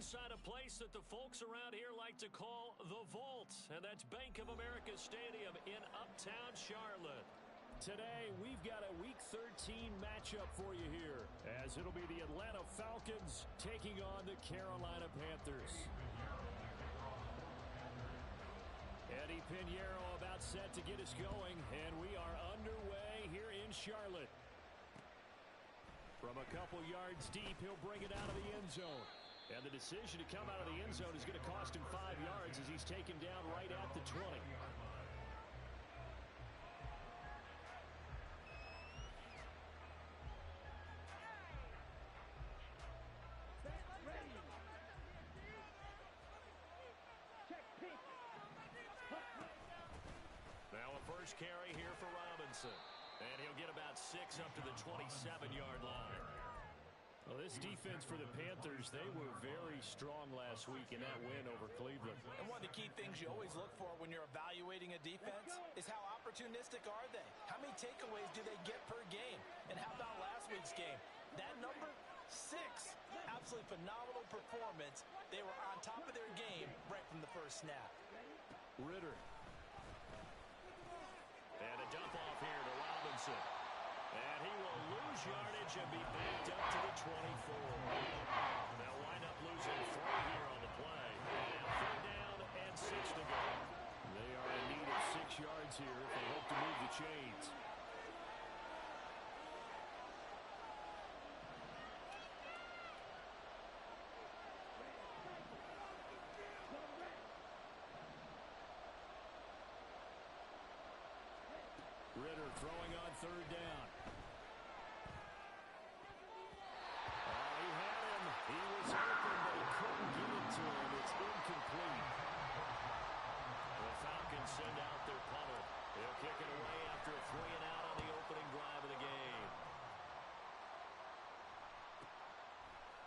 inside a place that the folks around here like to call the Vault, and that's Bank of America Stadium in Uptown Charlotte. Today, we've got a Week 13 matchup for you here, as it'll be the Atlanta Falcons taking on the Carolina Panthers. Eddie Pinheiro about set to get us going, and we are underway here in Charlotte. From a couple yards deep, he'll bring it out of the end zone. And the decision to come out of the end zone is going to cost him 5 yards as he's taken down right at the 20. Now a first carry here for Robinson. And he'll get about 6 up to the 27-yard line. Well, this defense for the Panthers, they were very strong last week in that win over Cleveland. And one of the key things you always look for when you're evaluating a defense is how opportunistic are they? How many takeaways do they get per game? And how about last week's game? That number, 6. Absolutely phenomenal performance. They were on top of their game right from the first snap. Ritter. And a dump off here to Robinson. And he will lose yardage and be backed up to the 24. They'll wind up losing 3 here on the play. And 3rd down and 6 to go. They are in need of 6 yards here if they hope to move the chains. Ritter throwing on 3rd down. He had him. He was open, but he couldn't get it to him. It's incomplete. The Falcons send out their punter. They'll kick it away after a 3 and out on the opening drive of the game.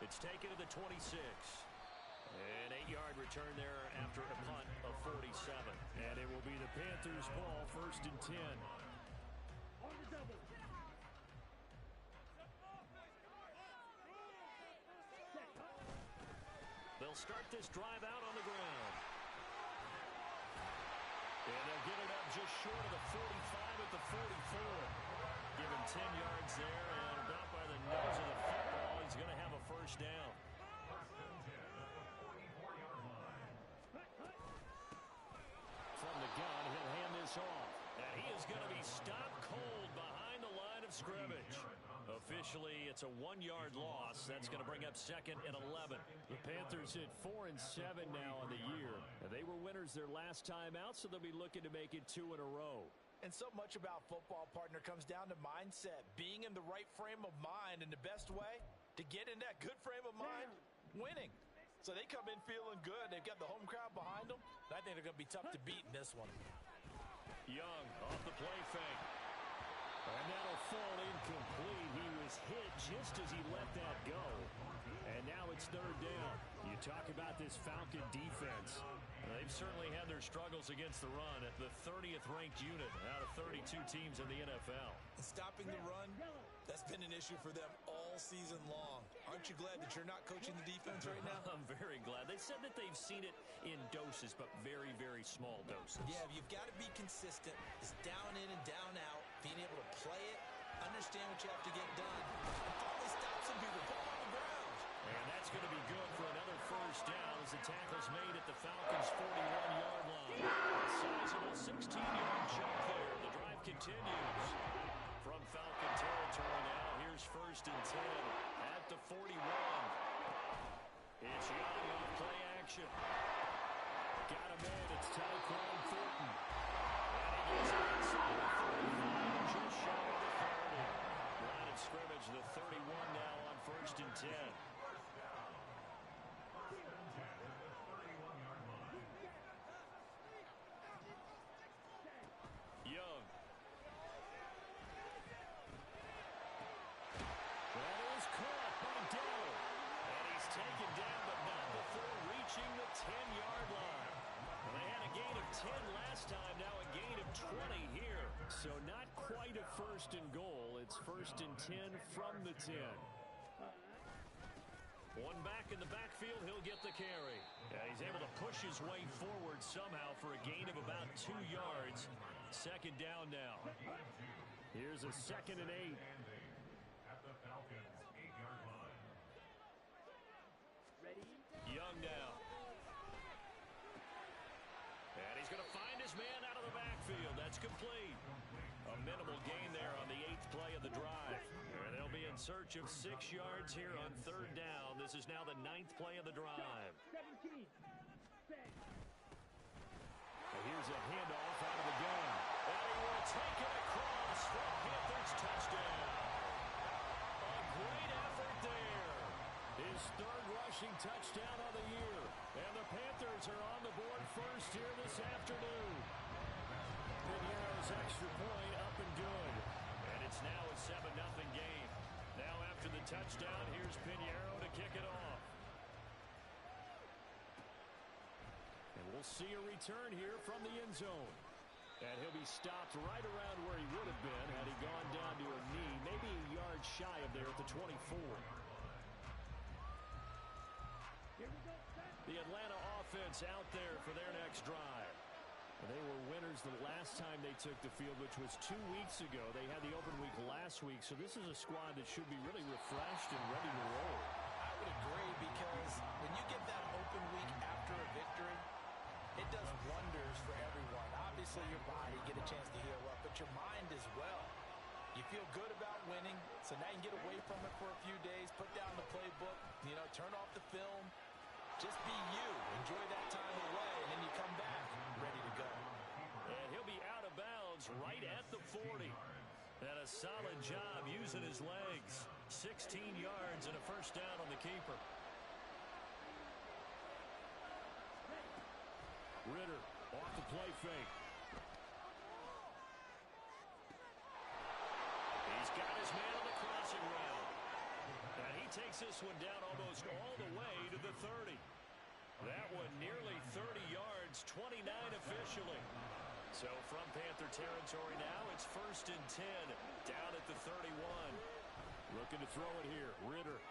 It's taken to the 26. An 8-yard return there after a punt of 47. And it will be the Panthers' ball, 1st and 10. They'll start this drive out on the ground. And they'll get it up just short of the 45 at the 44. Give him 10 yards there, and about by the nose of the football, he's going to have a 1st down. From the gun, he'll hand this off. And he is going to be stopped cold behind the line of scrimmage. Officially, it's a 1-yard loss. That's going to bring up 2nd and 11. The Panthers hit 4-7 now on the year. They were winners their last time out, so they'll be looking to make it 2 in a row. And so much about football, partner, comes down to mindset. Being in the right frame of mind, and the best way to get in that good frame of mind, winning. So they come in feeling good. They've got the home crowd behind them. And I think they're going to be tough to beat in this one. Young off the play fake. And that'll fall incomplete. He was hit just as he let that go. And now it's 3rd down. You talk about this Falcon defense. They've certainly had their struggles against the run at the 30th ranked unit out of 32 teams in the NFL. Stopping the run, that's been an issue for them all season long. Aren't you glad that you're not coaching the defense right now? I'm very glad. They said that they've seen it in doses, but very, very small doses. Yeah, you've got to be consistent. It's down in and down out, being able to play it, understand what you have to get done, and finally stop some people, put them on the ground. And that's going to be good for another 1st down as the tackle's made at the Falcons' 41-yard line. A sizable 16-yard jump there. The drive continues. From Falcon territory now, here's 1st and 10 at the 41. It's Young off play action. Got him in. It's Tyquan Thornton. And he gets outside the 35, just shy of the 30. Line of scrimmage, the 31 now on 1st and 10. Young. That is caught by Dell. And he's taken down, but not before reaching the 10-yard line. Well, they had a gain of 10 last time, now a gain of 20 here. So not quite a 1st and goal. It's 1st and 10 from the 10. One back in the backfield, he'll get the carry. Yeah, he's able to push his way forward somehow for a gain of about 2 yards. Second down now. Here's a 2nd and 8. Young now. And he's going to find his man out of the backfield. That's complete. A minimal gain there on the 8th play of the drive. And they'll be in search of 6 yards here on 3rd down. This is now the 9th play of the drive. And here's a handoff out of the gun. And he will take it across for a Panthers touchdown. A great effort there. His 3rd rushing touchdown of the year. And the Panthers are on the board first here this afternoon. Piñeiro's extra point up and good. And it's now a 7-0 game. Now after the touchdown, here's Piñeiro to kick it off. And we'll see a return here from the end zone. And he'll be stopped right around where he would have been had he gone down to a knee, maybe a yard shy of there at the 24. The Atlanta offense out there for their next drive. They were winners the last time they took the field, which was 2 weeks ago. They had the open week last week, so this is a squad that should be really refreshed and ready to roll. I would agree, because when you get that open week after a victory, it does wonders for everyone. Obviously, your body get a chance to heal up, but your mind as well. You feel good about winning, so now you can get away from it for a few days, put down the playbook, turn off the film. Just be you. Enjoy that time away, and then you come back ready to go. And he'll be out of bounds right at the 40. And a solid job using his legs. 16 yards and a first down on the keeper. Ritter off the play fake. He's got his man on the crossing route. And he takes this one down almost all the way to the 30. That one nearly 30 yards, 29 officially. So from Panther territory now, it's 1st and 10, down at the 31. Looking to throw it here, Ritter.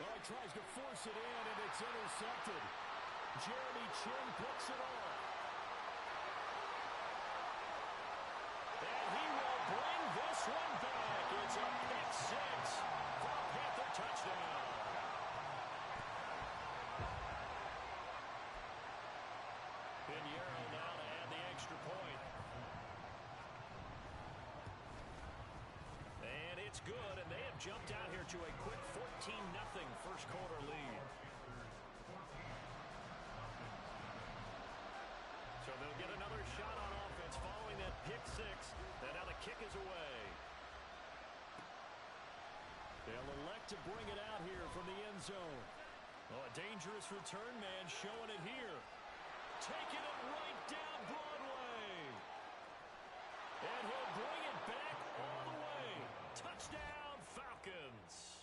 Oh, he tries to force it in, and it's intercepted. Jeremy Chin picks it off. And he will bring this one back. It's a pick 6 for a Panther touchdown. Piñeiro now to add the extra point. And it's good, and they have jumped out here to a quick 14-0 first quarter lead. So they'll get another shot on offense following that pick 6, and now the kick is away. They'll elect to bring it out here from the end zone. Oh, a dangerous return man showing it here. Taking it right down Broadway. And he'll bring it back all the way. Touchdown, Falcons.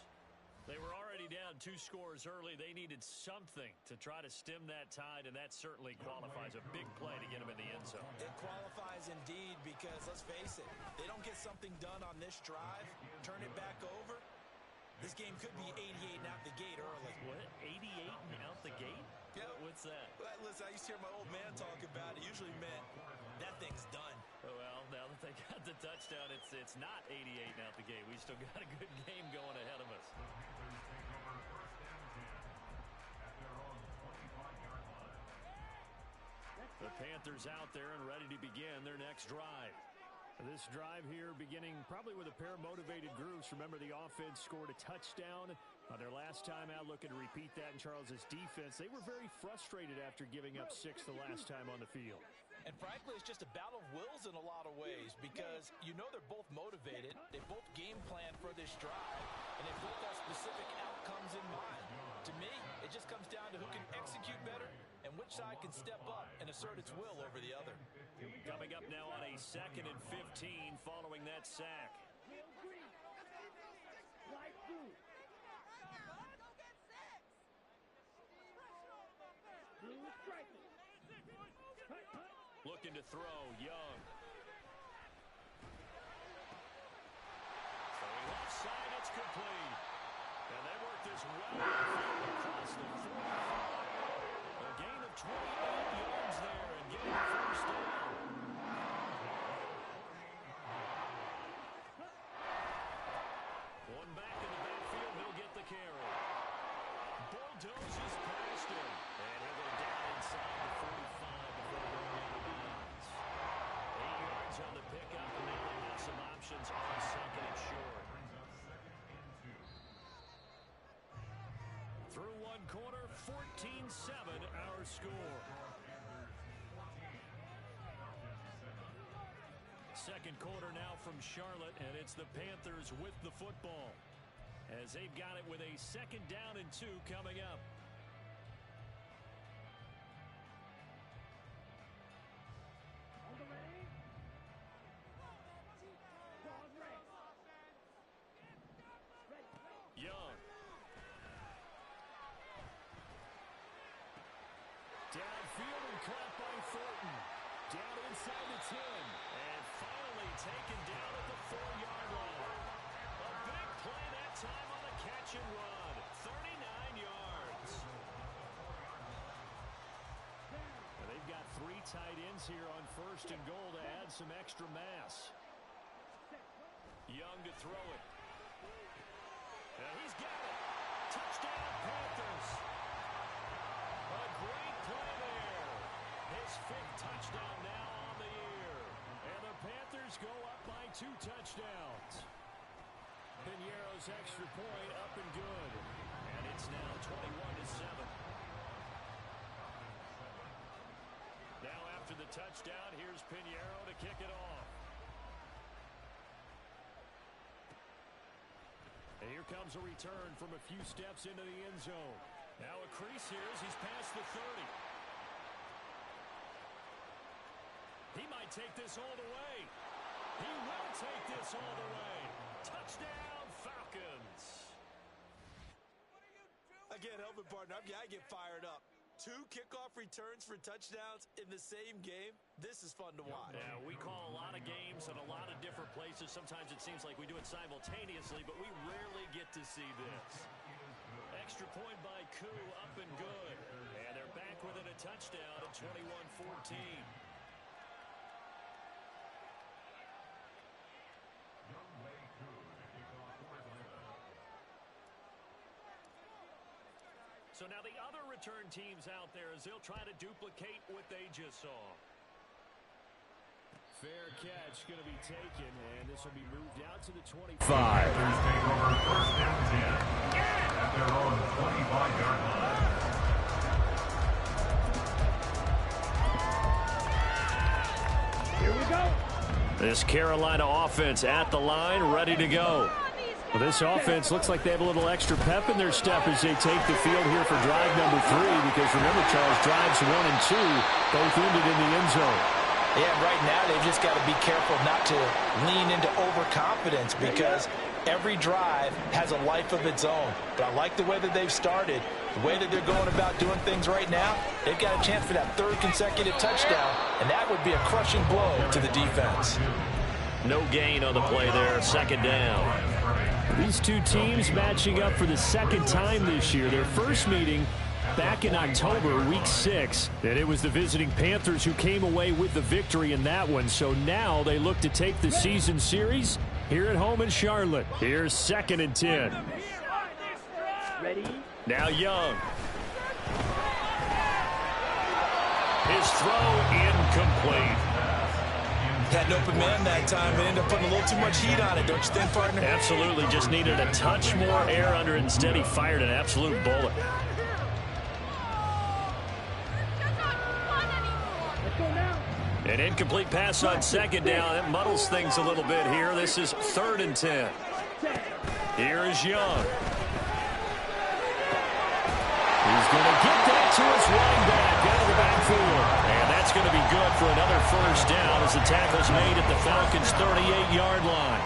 They were already down 2 scores early. They needed something to try to stem that tide, and that certainly qualifies. A big play to get them in the end zone. It qualifies indeed, because let's face it, they don't get something done on this drive, turn it back over, this game could be 88 and out the gate early. What? 88 and out the gate? Yeah. What's that? Well, listen, I used to hear my old man talk about it. Usually meant that thing's done. Well, now that they got the touchdown, it's not 88 and out the gate. We still got a good game going ahead of us. The Panthers out there and ready to begin their next drive. This drive here beginning probably with a pair of motivated groups. Remember, the offense scored a touchdown on their last time out. Looking to repeat that in Charles's defense. They were very frustrated after giving up 6 the last time on the field. And frankly, it's just a battle of wills in a lot of ways, because they're both motivated. They both game plan for this drive, and they both have specific outcomes in mind. To me, it just comes down to who can execute better and which side can step up and assert its will over the other. Coming up now on a 2nd and 15 following that sack. Looking to throw, Young. Throwing left side, it's complete. And they work this this well across the 45. A gain of 28 yards there and getting the first down. One back in the backfield, he'll get the carry. Bulldozes past him. And he'll go down inside the 45 before going out of bounds. 8 yards on the pickup, and now they have some options on second and short. Through one quarter, 14-7 our score. Second quarter now from Charlotte, and it's the Panthers with the football as they've got it with a 2nd down and 2 coming up. Young. Downfield and caught by Thornton. Down inside the 10. And finally taken down at the 4-yard line. A big play that time on the catch and run. 39 yards. And they've got 3 tight ends here on 1st and goal to add some extra mass. Young to throw it. And he's got it. Touchdown, Panthers. A great play there. His 5th touchdown now on the year. And the Panthers go up by 2 touchdowns. Piñeiro's extra point up and good. And it's now 21-7. Now after the touchdown, here's Piñeiro to kick it off. And here comes a return from a few steps into the end zone. Now a crease here as he's past the 30. He might take this all the way. He will take this all the way. Touchdown, Falcons. Again, help me, partner. I get fired up. 2 kickoff returns for touchdowns in the same game. This is fun to watch. Yeah, we call a lot of games in a lot of different places. Sometimes it seems like we do it simultaneously, but we rarely get to see this. Extra point by Koo, up and good. And they're back within a touchdown at 21-14. So now the other return teams out there as they'll try to duplicate what they just saw. Fair catch going to be taken, and this will be moved out to the 25. Panthers take over 1st and 10 at their own 25-yard line. Here we go. This Carolina offense at the line, ready to go. Well, this offense looks like they have a little extra pep in their step as they take the field here for drive number 3, because remember, Charles, drives 1 and 2 both ended in the end zone. Yeah, right now they've just got to be careful not to lean into overconfidence, because every drive has a life of its own. But I like the way that they've started, the way that they're going about doing things right now. They've got a chance for that 3rd consecutive touchdown, and that would be a crushing blow to the defense. No gain on the play there, 2nd down. These two teams matching up for the 2nd time this year. Their first meeting back in October, week 6. And it was the visiting Panthers who came away with the victory in that one. So now they look to take the season series here at home in Charlotte. Here's 2nd and 10. Ready? Now Young. His throw incomplete. Had an open man that time, but ended up putting a little too much heat on it, don't you think, partner? Absolutely, just needed a touch more air under it. Instead, he fired an absolute bullet. An incomplete pass on 2nd down. It muddles things a little bit here. This is 3rd and 10. Here is Young. He's going to get that to his running back out of the backfield. And that's going to be good for another 1st down as the tackle's made at the Falcons' 38-yard line.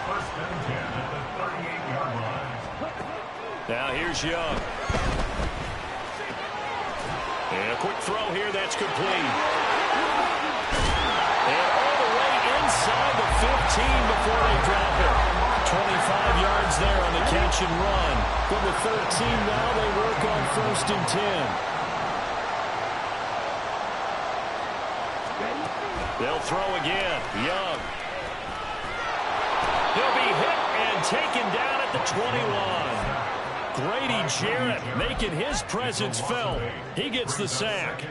1st and 10 at the 38-yard line. Now here's Young. And a quick throw here, that's complete. And all the way inside the 15 before they drop it. 25 yards there on the catch and run. From the 13 now, they work on 1st and 10. They'll throw again. Young. He'll be hit and taken down at the 21. Grady Jarrett making his presence felt. He gets the sack.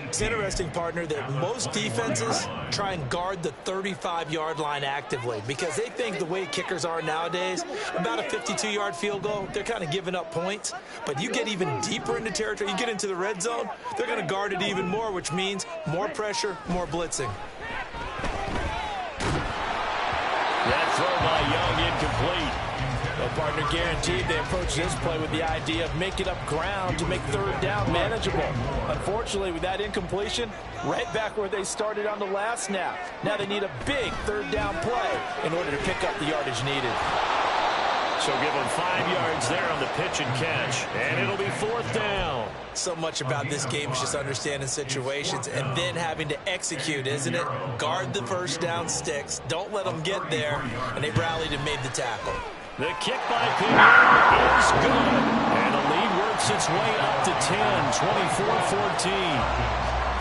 It's interesting, partner, that most defenses try and guard the 35-yard line actively because they think the way kickers are nowadays, about a 52-yard field goal, they're kind of giving up points. But you get even deeper into territory, you get into the red zone, they're going to guard it even more, which means more pressure, more blitzing. That throw by Young incomplete. Well, partner, guaranteed they approach this play with the idea of making up ground to make 3rd down manageable. Unfortunately, with that incompletion, right back where they started on the last snap. Now they need a big 3rd down play in order to pick up the yardage needed. So give them 5 yards there on the pitch and catch, and it'll be 4th down. So much about this game is just understanding situations and then having to execute, isn't it? Guard the 1st down sticks. Don't let them get there, and they rallied and made the tackle. The kick by Pignard is good. And the lead works its way up to 10, 24-14.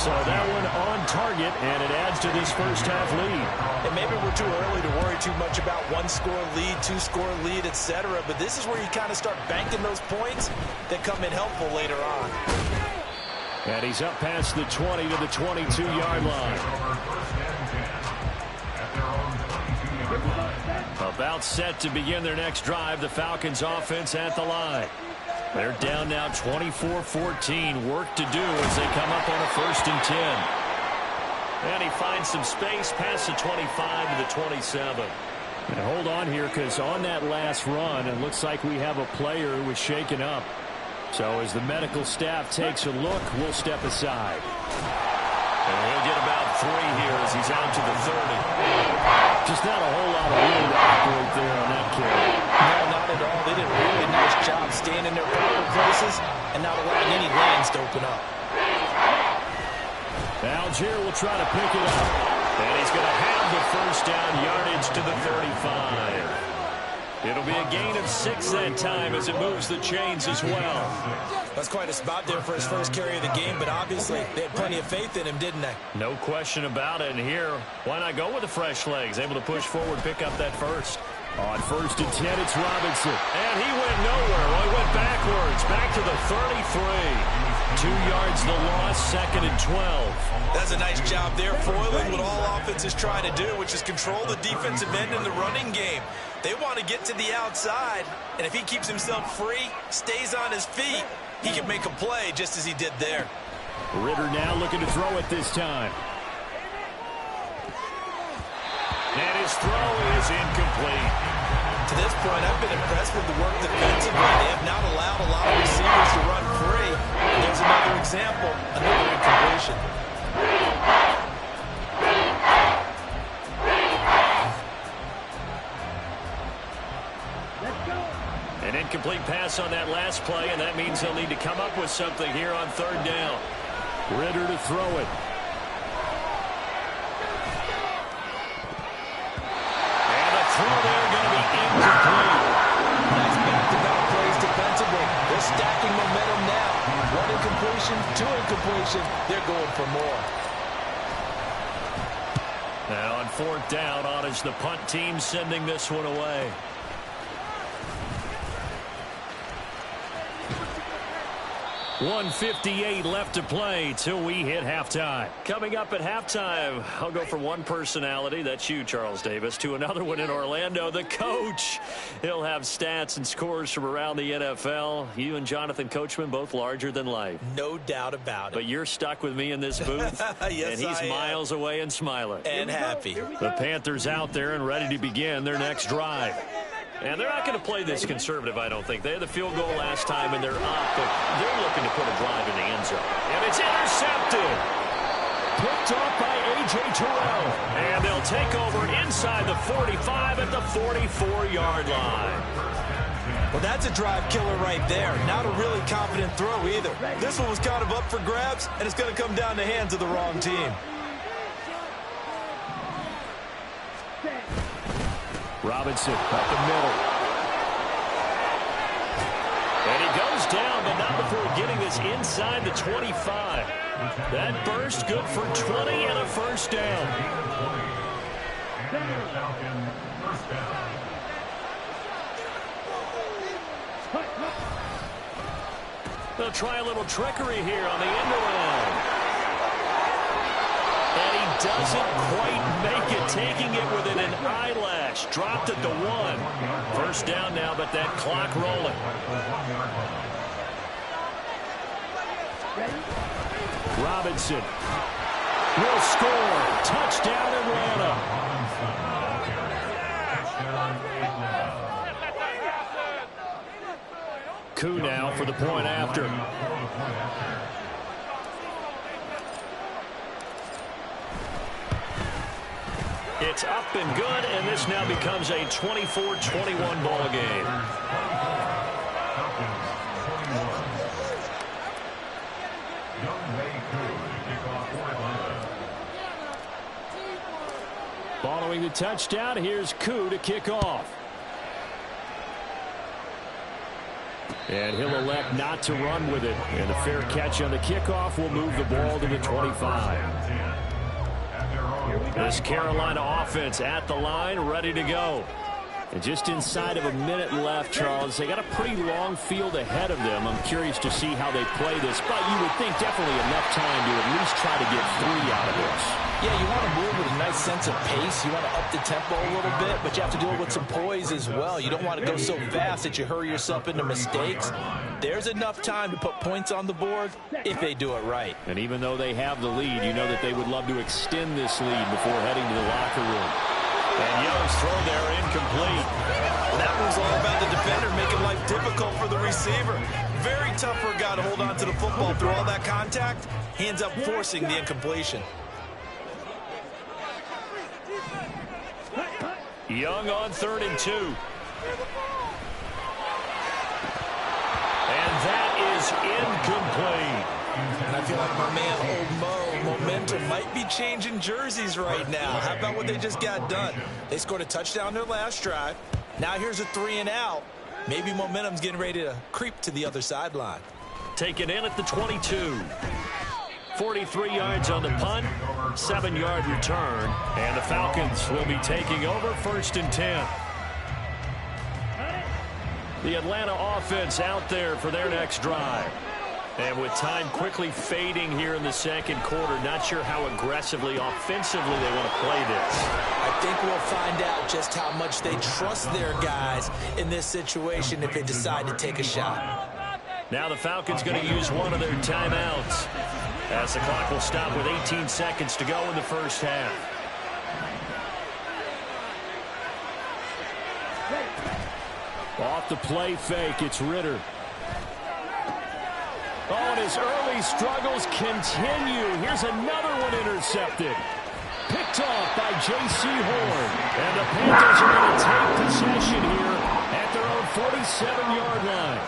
So that one on target, and it adds to this first half lead. And maybe we're too early to worry too much about 1-score lead, 2-score lead, etc. But this is where you kind of start banking those points that come in helpful later on. And he's up past the 20 to the 22-yard line. About set to begin their next drive, the Falcons offense at the line. They're down now 24-14. Work to do as they come up on a 1st and 10. And he finds some space past the 25 to the 27. And hold on here, because on that last run, it looks like we have a player who was shaken up. So as the medical staff takes a look, we'll step aside. And he'll get about 3 here as he's out to the 30. Just not a whole lot of room to operate there on that carry. No, not at all. They did a really nice job staying in their proper places and not allowing any lanes to open up. Algier will try to pick it up. And he's going to have the 1st down yardage to the 35. It'll be a gain of 6 that time as it moves the chains as well. That's quite a spot there for his first carry of the game, but obviously they had plenty of faith in him, didn't they? No question about it. And here, why not go with the fresh legs? Able to push forward, pick up that first. On 1st and 10, it's Robinson. And he went nowhere. Well, he went backwards, back to the 33. 2 yards the loss, 2nd and 12. That's a nice job there, foiling what all offenses try to do, which is control the defensive end in the running game. They want to get to the outside, and if he keeps himself free, stays on his feet, he can make a play just as he did there. Ritter now looking to throw it this time. And his throw is incomplete. To this point, I've been impressed with the work defensively. They have not allowed a lot of receivers to run free. And there's another example, another incompletion. An incomplete pass on that last play, and that means they'll need to come up with something here on 3rd down. Ritter to throw it. And the throw there going to be incomplete. Nice back-to-back plays defensively. They're stacking momentum now. 1 incompletion, 2 incompletion. They're going for more. Now on 4th down, on is the punt team sending this one away. .158 left to play till we hit halftime. Coming up at halftime, I'll go from one personality, that's you, Charles Davis, to another one in Orlando, the coach. He'll have stats and scores from around the NFL. You and Jonathan Coachman, both larger than life. No doubt about it. But you're stuck with me in this booth, yes, and he's miles away and smiling. And happy. The Panthers out there and ready to begin their next drive. And they're not going to play this conservative, I don't think. They had the field goal last time, and they're up, but they're looking to put a drive in the end zone. And it's intercepted. Picked off by A.J. Terrell. And they'll take over inside the 45 at the 44-yard line. Well, that's a drive killer right there. Not a really confident throw either. This one was kind of up for grabs, and it's going to come down the hands of the wrong team. Robinson up the middle. And he goes down, but not before getting this inside the 25. That burst good for 20 and a first down. They'll try a little trickery here on the end around. And he doesn't quite make it, taking it within an eyelash. Dropped at the 1. First down now, but that clock rolling. Robinson will score. Touchdown, Atlanta. Koo now for the point after. It's up and good, and this now becomes a 24-21 ball game. Following the touchdown, here's Koo to kick off. And he'll elect not to run with it. And a fair catch on the kickoff will move the ball to the 25. This Carolina offense at the line, ready to go. And just inside of a minute left, Charles, they got a pretty long field ahead of them. I'm curious to see how they play this, but you would think definitely enough time to at least try to get 3 out of this. Yeah, you want to move with a nice sense of pace. You want to up the tempo a little bit, but you have to do it with some poise as well. You don't want to go so fast that you hurry yourself into mistakes. There's enough time to put points on the board if they do it right. And even though they have the lead, you know that they would love to extend this lead before heading to the locker room. And Young's throw there incomplete. That was all about the defender making life difficult for the receiver. Very tough for a guy to hold on to the football through all that contact. He ends up forcing the incompletion. Young on 3rd and 2. And that is incomplete. And I feel like my man, Old Mo, momentum might be changing jerseys right now. How about what they just got done? They scored a touchdown their last drive. Now here's a 3 and out. Maybe momentum's getting ready to creep to the other sideline. Taken in at the 22. 43 yards on the punt, 7-yard return, and the Falcons will be taking over 1st and 10. The Atlanta offense out there for their next drive. And with time quickly fading here in the 2nd quarter, not sure how aggressively, offensively they want to play this. I think we'll find out just how much they trust their guys in this situation if they decide to take a shot. Now the Falcons going to use one of their timeouts, as the clock will stop with 18 seconds to go in the first half. Off the play fake, it's Ritter. Oh, and his early struggles continue. Here's another one intercepted. Picked off by J.C. Horn. And the Panthers are going to take possession here at their own 47-yard line.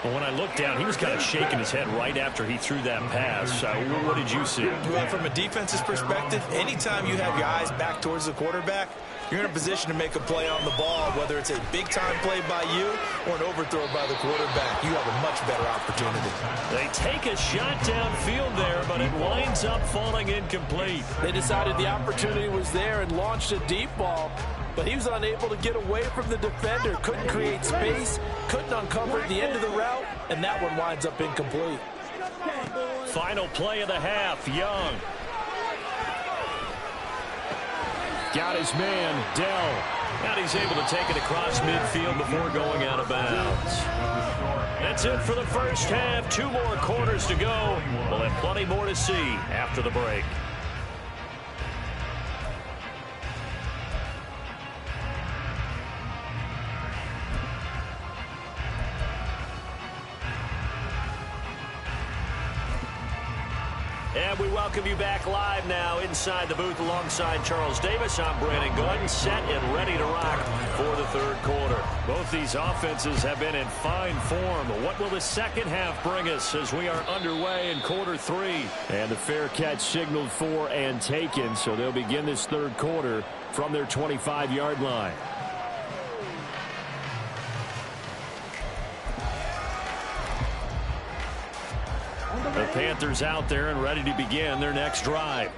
Well, when I looked down, he was kind of shaking his head right after he threw that pass. What did you see? Well, from a defense's perspective, anytime you have your eyes back towards the quarterback, you're in a position to make a play on the ball, whether it's a big-time play by you or an overthrow by the quarterback. You have a much better opportunity. They take a shot downfield there, but it winds up falling incomplete. They decided the opportunity was there and launched a deep ball, but he was unable to get away from the defender, couldn't create space, couldn't uncover the end of the route, and that one winds up incomplete. Final play of the half, Young. Got his man, Dell. And he's able to take it across midfield before going out of bounds. That's it for the first half. 2 more quarters to go. We'll have plenty more to see after the break. And we welcome you back live now inside the booth alongside Charles Davis. I'm Brandon Gordon, set and ready to rock for the 3rd quarter. Both these offenses have been in fine form. What will the second half bring us as we are underway in quarter 3? And the fair catch signaled for and taken, so they'll begin this 3rd quarter from their 25-yard line. The Panthers out there and ready to begin their next drive.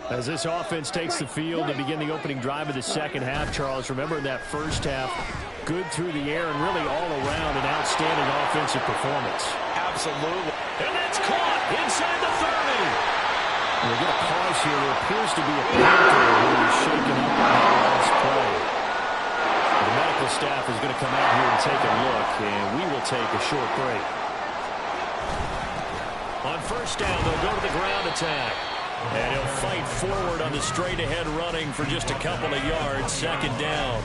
As this offense takes the field to begin the opening drive of the second half, Charles, remember in that first half, good through the air and really all around an outstanding offensive performance. Absolutely. And that's caught inside the 30. We get a pause here. There appears to be a Panther who is shaken up on that last play. The medical staff is going to come out here and take a look, and we will take a short break. On first down, they'll go to the ground attack. And he'll fight forward on the straight-ahead running for just a couple of yards. Second down.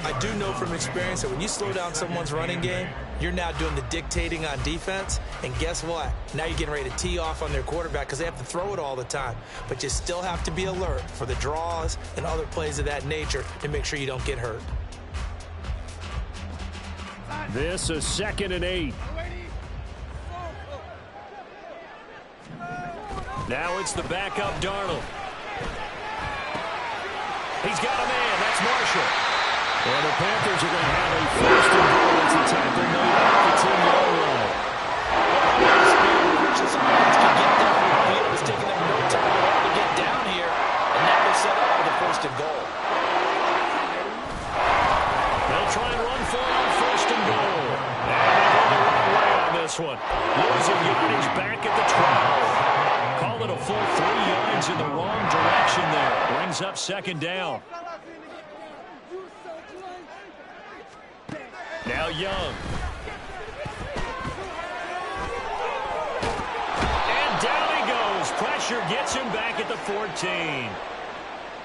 I do know from experience that when you slow down someone's running game, you're now doing the dictating on defense. And guess what? Now you're getting ready to tee off on their quarterback because they have to throw it all the time. But you still have to be alert for the draws and other plays of that nature to make sure you don't get hurt. This is 2nd and 8. Now it's the backup Darnold. He's got a man. That's Marshall. And the Panthers are going to have a first and goal as the tackle made at the 10-yard line. Richardson can get down the field. It's taking them no time at all to get down here. And now they're set up for the first and goal. They'll try and run for it on first and goal. And they go the wrong way on this one. Losing yardage back at the 12. Call it a full 3 yards in the wrong direction there. Brings up second down. Now Young. And down he goes. Pressure gets him back at the 14.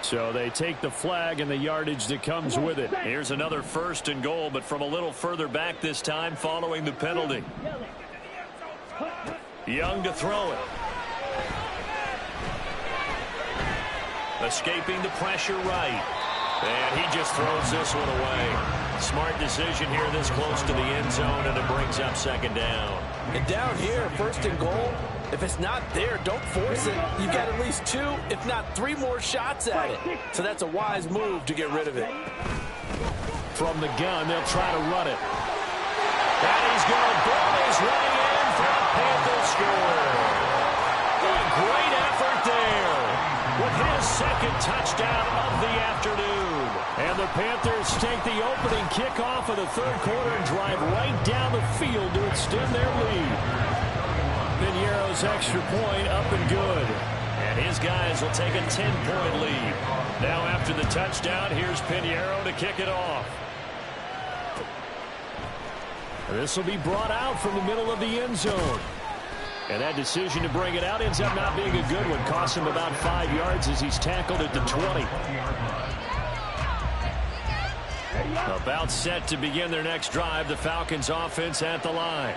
So they take the flag and the yardage that comes with it. Here's another first and goal, but from a little further back this time following the penalty. Young to throw it. Escaping the pressure right. And he just throws this one away. Smart decision here this close to the end zone, and it brings up second down. And down here, first and goal, if it's not there, don't force it. You've got at least 2, if not 3 more shots at it. So that's a wise move to get rid of it. From the gun, they'll try to run it. And he's going to ball his way in for a Panthers score. A great effort there with his second touchdown of the afternoon. And the Panthers take the opening kickoff of the third quarter and drive right down the field to extend their lead. Piñeiro's extra point up and good. And his guys will take a 10-point lead. Now after the touchdown, here's Piñeiro to kick it off. This will be brought out from the middle of the end zone. And that decision to bring it out ends up not being a good one. Costs him about 5 yards as he's tackled at the 20. About set to begin their next drive, the Falcons offense at the line.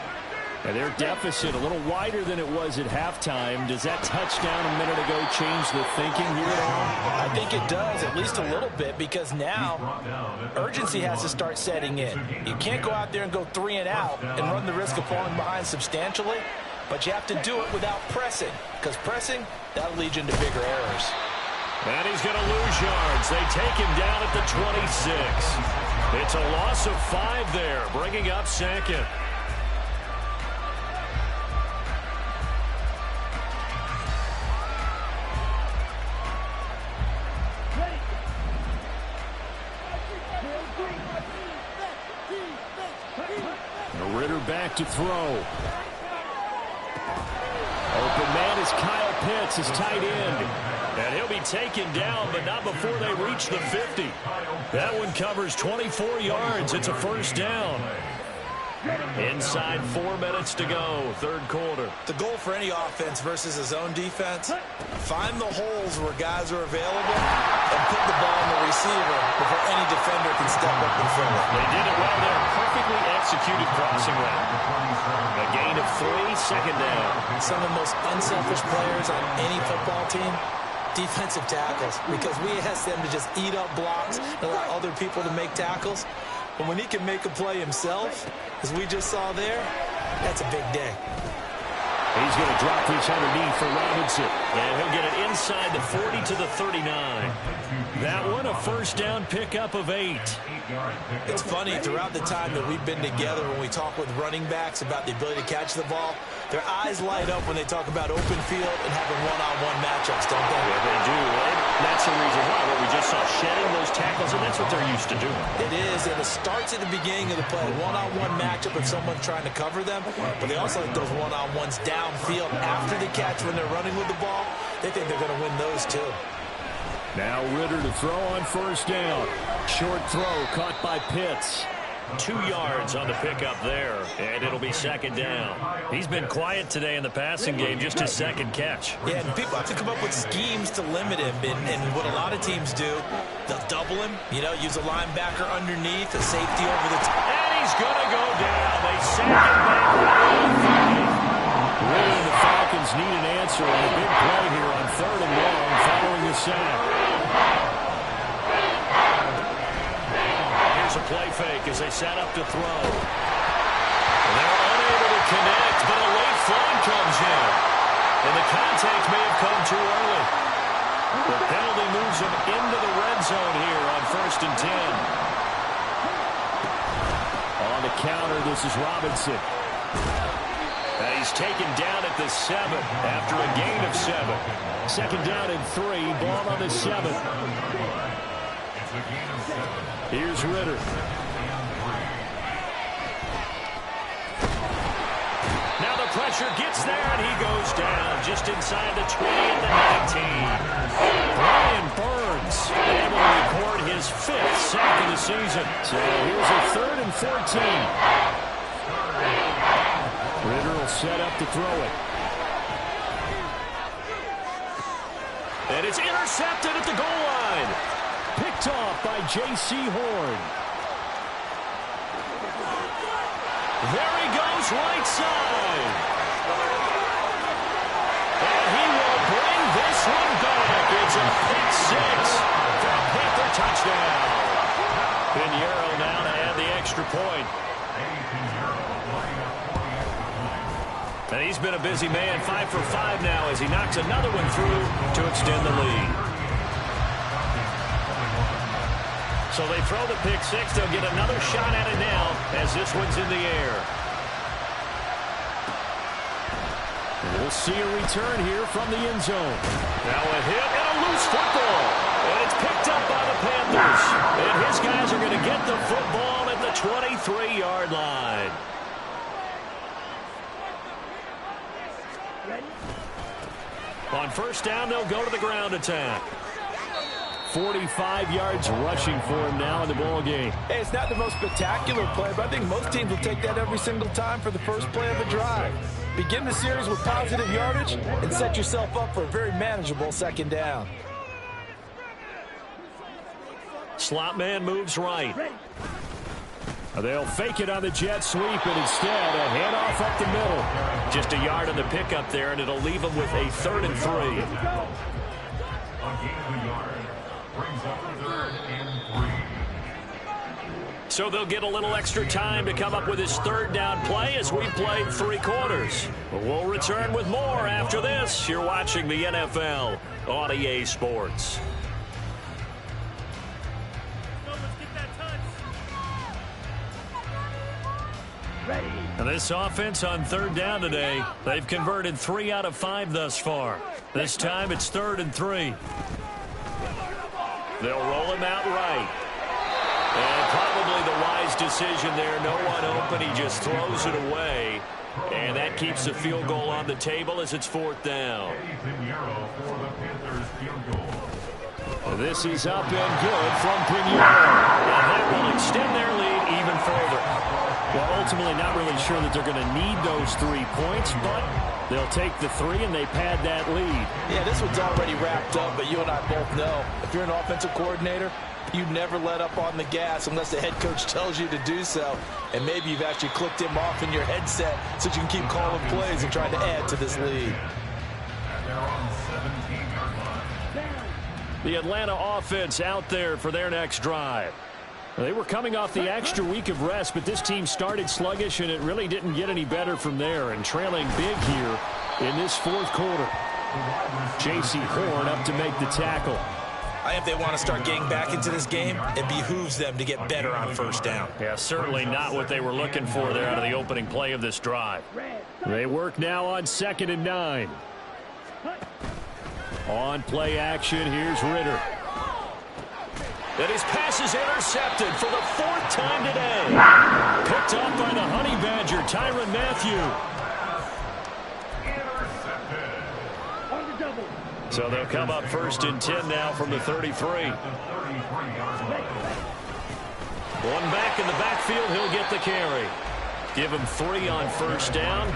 And their deficit a little wider than it was at halftime. Does that touchdown a minute ago change the thinking here at all? I think it does, at least a little bit, because now urgency has to start setting in. You can't go out there and go 3 and out and run the risk of falling behind substantially, but you have to do it without pressing, because pressing, that'll lead you into bigger errors. And he's going to lose yards. They take him down at the 26. It's a loss of 5 there, bringing up second. Ritter back to throw. Open man is Kyle Pitts, his tight end. And he'll be taken down, but not before they reach the 50. That one covers 24 yards. It's a first down. Inside 4 minutes to go, third quarter. The goal for any offense versus a zone defense, find the holes where guys are available and put the ball in the receiver before any defender can step up and fill it. They did it well there. Perfectly executed crossing route. A gain of 3, second down. Some of the most unselfish players on any football team, defensive tackles, because we ask them to just eat up blocks and allow other people to make tackles. But when he can make a play himself, as we just saw there, that's a big day. He's going to drop this underneath for Robinson. And he'll get it inside the 40 to the 39. That one a first down pickup of 8. It's funny, throughout the time that we've been together, when we talk with running backs about the ability to catch the ball, their eyes light up when they talk about open field and having one-on-one matchups, don't they? Yeah, they do. And that's the reason why. What we just saw, shedding those tackles, and that's what they're used to doing. It is, and it starts at the beginning of the play. One-on-one matchup if someone's trying to cover them, but they also like those one-on-ones downfield after the catch when they're running with the ball. They think they're going to win those too. Now Ritter to throw on first down. Short throw caught by Pitts. 2 yards on the pickup there, and it'll be second down. He's been quiet today in the passing game, just his second catch. Yeah, and people have to come up with schemes to limit him, and what a lot of teams do, they'll double him, use a linebacker underneath, a safety over the top. And he's going to go down. They sack him back. Ritter and the Falcons need an answer on a big play here on 3rd and long following the sack. A play fake as they set up to throw. They're unable to connect, but a late flag comes in. And the contact may have come too early. The penalty moves them into the red zone here on 1st and 10. On the counter, this is Robinson. And he's taken down at the 7 after a gain of 7. Second down and 3, ball on the 7. Here's Ritter. Now the pressure gets there, and he goes down just inside the 20 at the 19. Brian Burns able to record his 5th sack of the season. So here's a 3rd and 14. Ritter will set up to throw it. And it's intercepted at the goal line. Picked off by J.C. Horn. There he goes, right side. And he will bring this one back. It's a pick 6 for a Panther touchdown. Pinheiro now to add the extra point. And he's been a busy man, 5 for 5 now as he knocks another one through to extend the lead. So they throw the pick 6. They'll get another shot at it now as this one's in the air. We'll see a return here from the end zone. Now a hit and a loose football. And it's picked up by the Panthers. And his guys are going to get the football at the 23-yard line. On first down, they'll go to the ground attack. 45 yards rushing for him now in the ball game. Hey, it's not the most spectacular play, but I think most teams will take that every single time for the first play of a drive. Begin the series with positive yardage and set yourself up for a very manageable second down. Slot man moves right. They'll fake it on the jet sweep, and instead a handoff up the middle. Just a yard on the pickup there, and it'll leave them with a 3rd and 3. So they'll get a little extra time to come up with his 3rd down play as we played 3 quarters. We'll return with more after this. You're watching the NFL on EA Sports. And this offense on 3rd down today, they've converted 3 out of 5 thus far. This time it's 3rd and 3. They'll roll him out right. And probably the wise decision there. No one open. He just throws it away. And that keeps the field goal on the table as it's 4th down. This is up and good from Pinheiro. And that will extend their lead even further. Well, ultimately not really sure that they're going to need those 3 points, but they'll take the 3 and they pad that lead. Yeah, this one's already wrapped up, but you and I both know if you're an offensive coordinator, you never let up on the gas unless the head coach tells you to do so. And maybe you've actually clicked him off in your headset so you can keep calling plays and trying to add to this lead. The Atlanta offense out there for their next drive. They were coming off the extra week of rest, but this team started sluggish, and it really didn't get any better from there. And trailing big here in this fourth quarter. J.C. Horn up to make the tackle. I think if they want to start getting back into this game, it behooves them to get better on first down. Yeah, certainly not what they were looking for there out of the opening play of this drive. They work now on 2nd and 9. On play action, here's Ritter. And his pass is intercepted for the 4th time today. Picked up by the Honey Badger, Tyrann Mathieu. So they'll come up 1st and 10 now from the 33. One back in the backfield, he'll get the carry. Give him 3 on first down.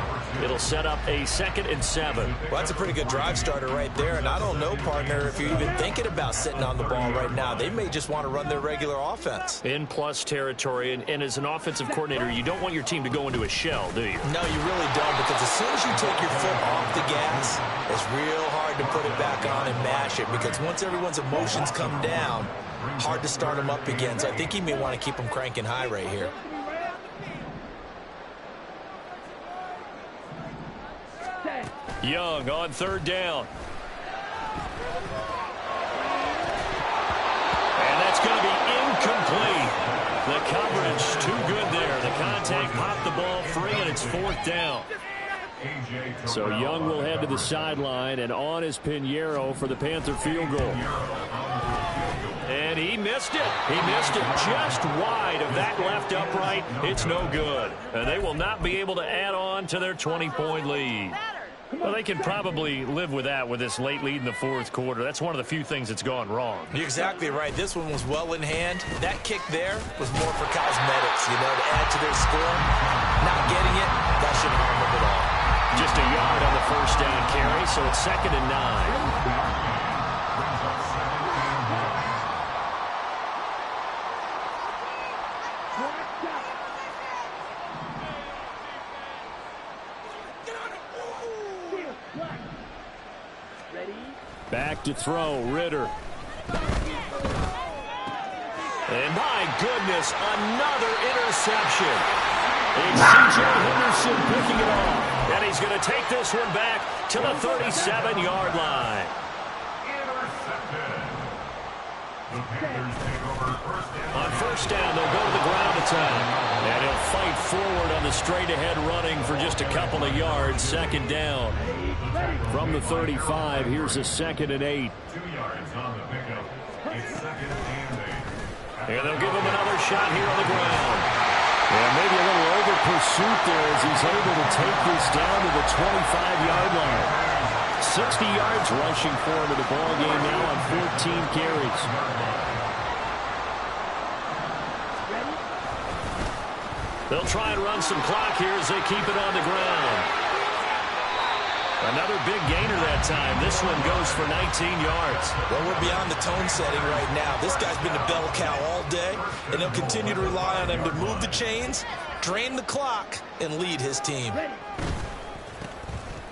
It'll set up a 2nd and 7. Well, that's a pretty good drive starter right there. And I don't know, partner, if you're even thinking about sitting on the ball right now. They may just want to run their regular offense. In plus territory. And as an offensive coordinator, you don't want your team to go into a shell, do you? No, you really don't. Because as soon as you take your foot off the gas, it's real hard to put it back on and mash it. Because once everyone's emotions come down, hard to start them up again. So I think he may want to keep them cranking high right here. Young on 3rd down. And that's going to be incomplete. The coverage too good there. The contact popped the ball free, and it's 4th down. So Young will head to the sideline, and on is Pinheiro for the Panther field goal. And he missed it. He missed it just wide of that left upright. It's no good. And they will not be able to add on to their 20-point lead. Well, they can probably live with that with this late lead in the 4th quarter. That's one of the few things that's gone wrong. You're exactly right. This one was well in hand. That kick there was more for cosmetics, you know, to add to their score. Not getting it, that shouldn't harm them at all. Just a yard on the first down carry, so it's 2nd and 9. Back to throw, Ritter. And my goodness, another interception. It's C.J. Henderson picking it off. And he's going to take this one back to the 37-yard line. On first down, they'll go to the ground attack. And he'll fight forward on the straight-ahead running for just a couple of yards. 2nd down. From the 35, here's a 2nd and 8. 2 yards on the pickup. It's 2nd and 8. And they'll give him another shot here on the ground. And maybe a little over pursuit there as he's able to take this down to the 25-yard line. 60 yards rushing for him in the ball game now on 14 carries. They'll try and run some clock here as they keep it on the ground. Another big gainer that time. This one goes for 19 yards. Well, we're beyond the tone setting right now. This guy's been a bell cow all day, and they'll continue to rely on him to move the chains, drain the clock, and lead his team.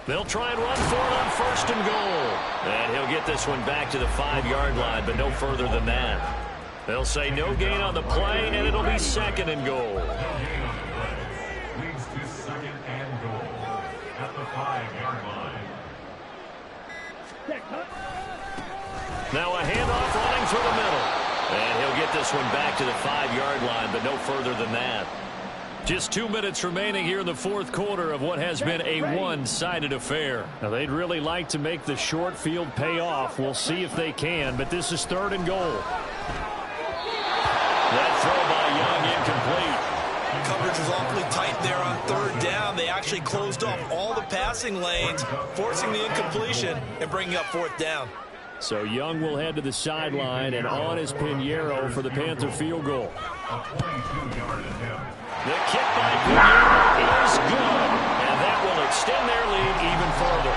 They'll try and run for it on 1st and goal. And he'll get this one back to the 5-yard line, but no further than that. They'll say no gain on the play, and it'll be 2nd and goal. Leads to 2nd and goal at the 5-yard line. Now a handoff running through the middle. And he'll get this one back to the 5-yard line, but no further than that. Just 2 minutes remaining here in the 4th quarter of what has been a one-sided affair. Now, they'd really like to make the short field pay off. We'll see if they can, but this is 3rd and goal. That throw by Young incomplete. Coverage was awfully tight there on 3rd down. They actually closed off all the passing lanes, forcing the incompletion and bringing up 4th down. So Young will head to the sideline, and on is Pinheiro for the Panther field goal. A 22-yard attempt. The kick by Pinheiro is good, and that will extend their lead even further.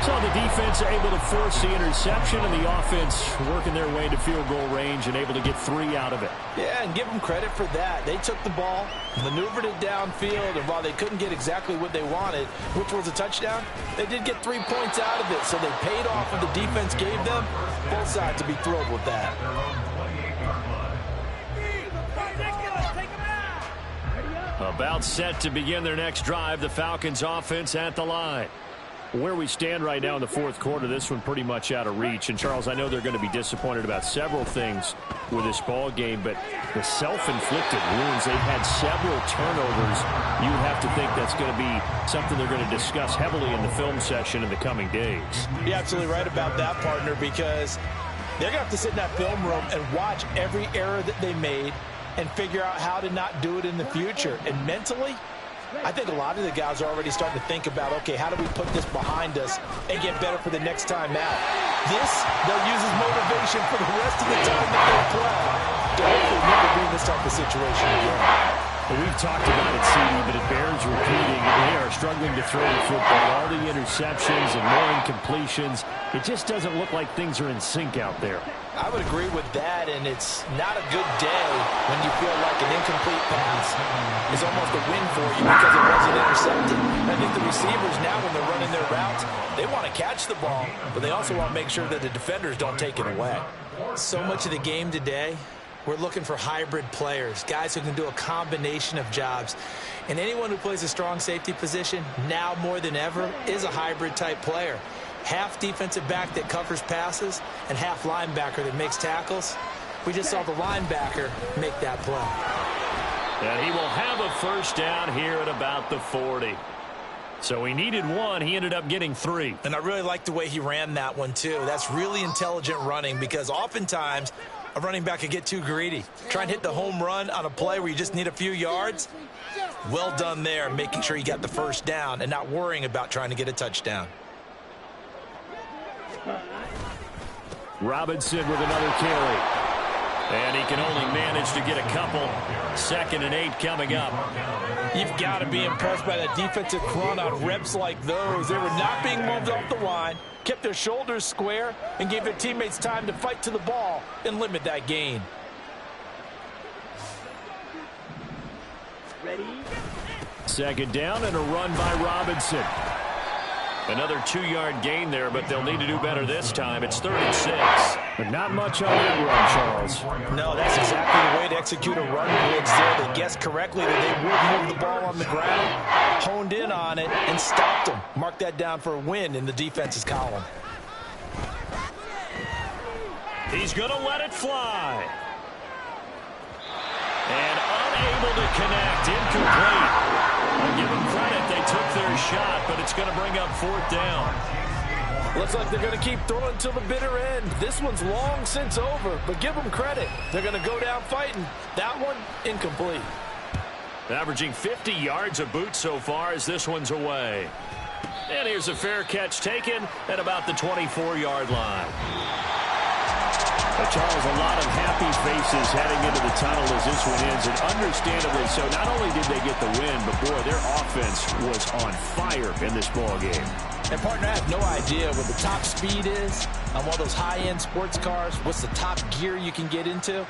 So the defense able to force the interception, and the offense working their way to field goal range and able to get 3 out of it. Yeah, and give them credit for that. They took the ball, maneuvered it downfield, and while they couldn't get exactly what they wanted, which was a touchdown, they did get 3 points out of it, so they paid off what the defense gave them. Both sides to be thrilled with that. About set to begin their next drive, the Falcons offense at the line. Where we stand right now in the fourth quarter, this one pretty much out of reach. And, Charles, I know they're going to be disappointed about several things with this ball game, but the self-inflicted wounds, they've had several turnovers. You have to think that's going to be something they're going to discuss heavily in the film session in the coming days. You're absolutely right about that, partner, because they're going to have to sit in that film room and watch every error that they made and figure out how to not do it in the future. And mentally, I think a lot of the guys are already starting to think about, okay, how do we put this behind us and get better for the next time out? This, they'll use as motivation for the rest of the time that they play to hopefully never be in this type of situation again. Well, we've talked about it, CD, but it bears repeating. They are struggling to throw the football. All the interceptions and more incompletions. It just doesn't look like things are in sync out there. I would agree with that, and it's not a good day when you feel like an incomplete pass is almost a win for you because it wasn't intercepted. I think the receivers now, when they're running their routes, they want to catch the ball, but they also want to make sure that the defenders don't take it away. So much of the game today, we're looking for hybrid players, guys who can do a combination of jobs. And anyone who plays a strong safety position, now more than ever, is a hybrid-type player. Half defensive back that covers passes and half linebacker that makes tackles. We just saw the linebacker make that play. And he will have a first down here at about the 40. So he needed one. He ended up getting 3. And I really like the way he ran that one, too. That's really intelligent running because oftentimes a running back could get too greedy. Try and hit the home run on a play where you just need a few yards. Well done there, making sure you got the first down and not worrying about trying to get a touchdown. Robinson with another carry. And he can only manage to get a couple. 2nd and 8 coming up. You've got to be impressed by that defensive front on reps like those. They were not being moved off the line, kept their shoulders square, and gave their teammates time to fight to the ball and limit that gain. Ready? 2nd down and a run by Robinson. Another 2-yard gain there, but they'll need to do better this time. It's 3rd and 6. But not much on that run, Charles. No, that's exactly the way to execute a run blitz there. They guessed correctly that they would move the ball on the ground, honed in on it, and stopped them. Mark that down for a win in the defense's column. He's going to let it fly. And unable to connect. Incomplete. I'll give them credit. They took their shot, but it's going to bring up 4th down. Looks like they're going to keep throwing till the bitter end. This one's long since over, but give them credit. They're going to go down fighting. That one, incomplete. Averaging 50 yards a boot so far as this one's away. And here's a fair catch taken at about the 24-yard line. Charles, a lot of happy faces heading into the tunnel as this one ends, and understandably so. Not only did they get the win, but, boy, their offense was on fire in this ball game. And, partner, I have no idea what the top speed is on one of those high-end sports cars. What's the top gear you can get into?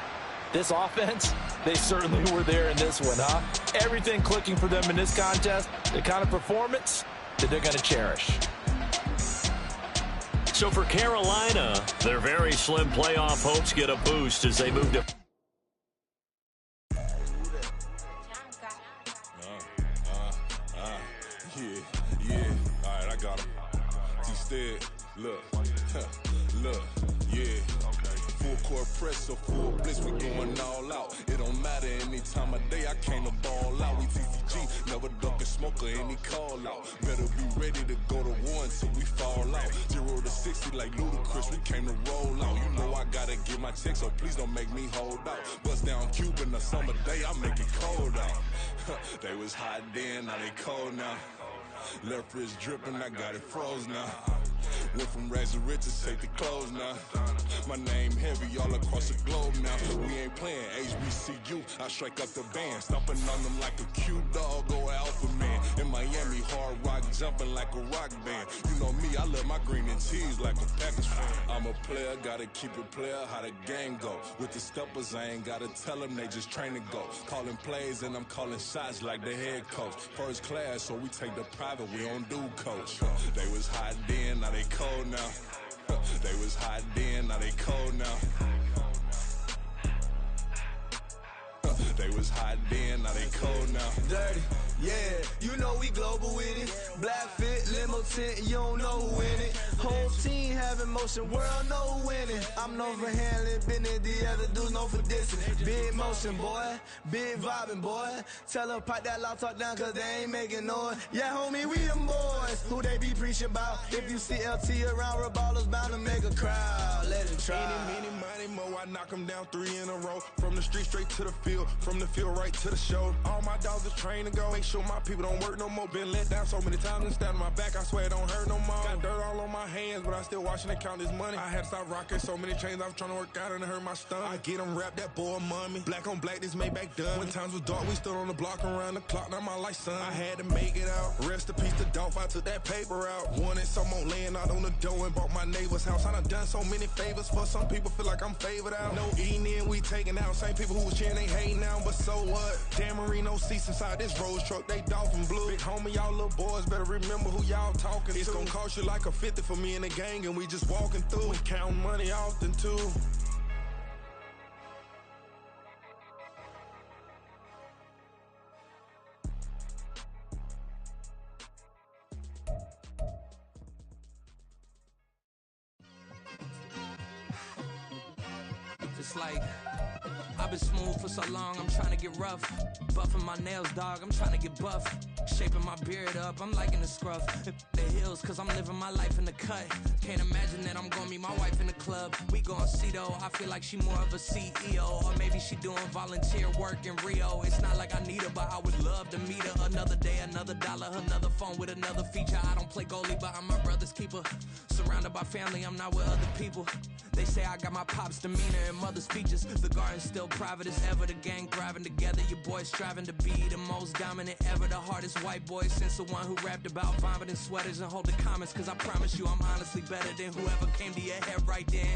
This offense, they certainly were there in this one, huh? Everything clicking for them in this contest, the kind of performance that they're going to cherish. So for Carolina, their very slim playoff hopes get a boost as they move to... Yeah. All right, I got him. Instead, look, yeah. Full court press, so full blitz, we going all out. It don't matter any time of day, I came to ball out. We TCG, never duck a smoker, any call out. Better be ready to go to war until we fall out. 0 to 60 like Ludacris, we came to roll out. You know I gotta get my check, so please don't make me hold out. Bust down Cuban a summer day, I make it cold out. They was hot then, now they cold now. Left wrist dripping, I got it froze now. Went from rags to riches, take the clothes now. My name heavy all across the globe now. We ain't playing HBCU, I strike up the band. Stomping on them like a cute dog or alpha man. In Miami, hard rock jumping like a rock band. You know me, I love my green and tees like a Packers fan. I'm a player, gotta keep it player, how the game go. With the steppers, I ain't gotta tell them, they just train to go. Calling plays and I'm calling shots like the head coach. First class, so we take the private, we don't do coach. They was hot then, now they cold now. They was hot then, now they cold now. They was hot then, now they cold now. Dirty, yeah, you know we global with it. Black fit, limo innocent, you don't know who in it. Whole team having motion, world know who winning. I'm known for handling business, the other dudes known for dissing. Big motion, boy, big vibing, boy. Tell her pipe that loud talk down, cause they ain't making noise. Yeah, homie, we them boys, who they be preaching about. If you see LT around, Reballers bound to make a crowd. Let it try. Eeny, meeny, money, mo, I knock them down 3 in a row. From the street straight to the field, from the field right to the show. All my dogs are trained to go, make sure my people don't work no more. Been let down so many times and stand on my back, I swear it don't hurt no more. Got dirt all on my hands, but I still watching and count this money. I had to stop rocking so many chains, I was trying to work out and it hurt my stomach. I get them wrapped, that boy mommy. Black on black, this Maybach done. When times was dark, we stood on the block around the clock, now my life son. I had to make it out, rest in peace to Dolph, I took that paper out. Wanted some more laying out on the door and bought my neighbor's house. I done done so many favors for some people, feel like I'm favored out. No eating in, we taking out. Same people who was cheering, they hating now, but so what? Dan Marino seats inside this Rose truck, they dolphin blue. Big homie, y'all little boys better remember who y'all talking to. It's gonna cost you like a 50 for me and the gang, and we just walking through. We counting money often too. It's like I've been smooth for so long, I'm trying to get rough. Buffing my nails, dog, I'm trying to get buff. Shaping my beard up, I'm liking the scruff. The hills, cause I'm living my life in the cut. Can't imagine that I'm gonna meet my wife in the club. We gon' see though, I feel like she more of a CEO. Or maybe she doing volunteer work in Rio. It's not like I need her, but I would love to meet her. Another day, another dollar, another phone with another feature. I don't play goalie, but I'm my brother's keeper. Surrounded by family, I'm not with other people. They say I got my pop's demeanor and mother's features. The garden's still private as ever. The gang thriving together. Your boys striving to be the most dominant ever. The hardest white boy since the one who rapped about vomiting sweaters and holding comments. Cause I promise you I'm honestly better than whoever came to your head right then.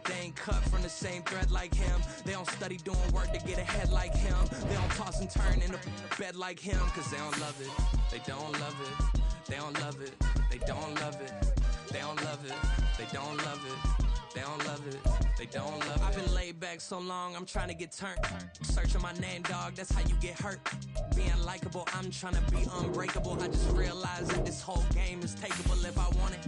They ain't cut from the same thread like him. They don't study doing work to get ahead like him. They don't toss and turn in the bed like him. Cause they don't love it. They don't love it. They don't love it. They don't love it. They don't love it. They don't love it. They don't love it, they don't love it. I've been laid back so long, I'm trying to get turned. Searching my name, dog, that's how you get hurt. Being likable, I'm trying to be unbreakable. I just realized that this whole game is takeable if I want it.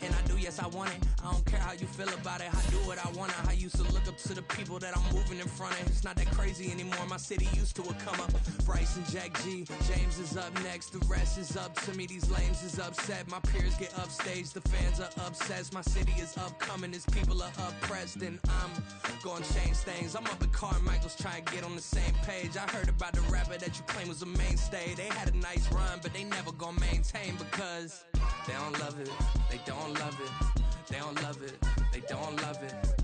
And I do, yes, I want it. I don't care how you feel about it, I do what I want. I used to look up to the people that I'm moving in front of. It's not that crazy anymore, my city used to a come up. Bryce and Jack G, James is up next. The rest is up to me, these lames is upset. My peers get upstage, the fans are obsessed. My city is upcoming, its people are oppressed. And I'm gonna change things. I'm up at Carmichael's trying to get on the same page. I heard about the rapper that you claim was a mainstay. They had a nice run, but they never gonna maintain because they don't love it, they don't love it, they don't love it, they don't love